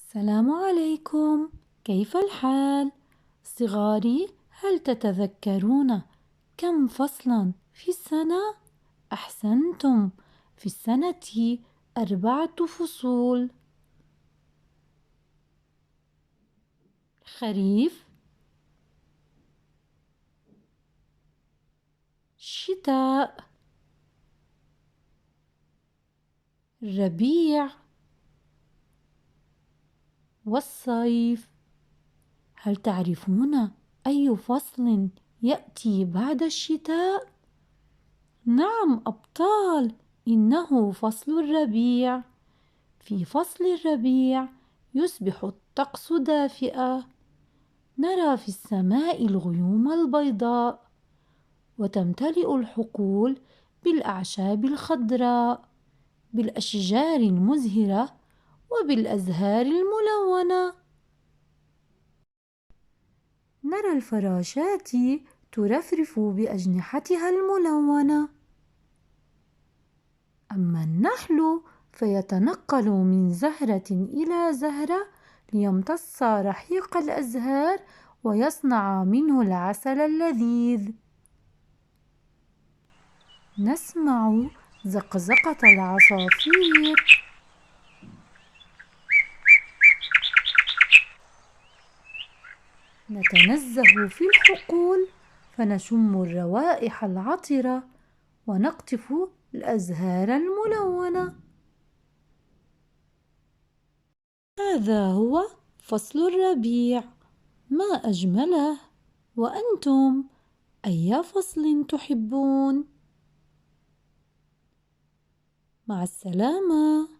السلام عليكم، كيف الحال؟ صغاري، هل تتذكرون كم فصلاً في السنة؟ أحسنتم، في السنة 4 فصول: خريف، شتاء، ربيع، والصيف. هل تعرفون أي فصل يأتي بعد الشتاء؟ نعم أبطال، إنه فصل الربيع. في فصل الربيع يصبح الطقس دافئا، نرى في السماء الغيوم البيضاء، وتمتلئ الحقول بالأعشاب الخضراء، بالأشجار المزهرة، وبالأزهار الملونة. نرى الفراشات ترفرف بأجنحتها الملونة، أما النحل فيتنقل من زهرة إلى زهرة ليمتص رحيق الأزهار ويصنع منه العسل اللذيذ. نسمع زقزقة العصافير، نتنزه في الحقول فنشم الروائح العطرة ونقطف الأزهار الملونة. هذا هو فصل الربيع، ما أجمله. وأنتم أي فصل تحبون؟ مع السلامة.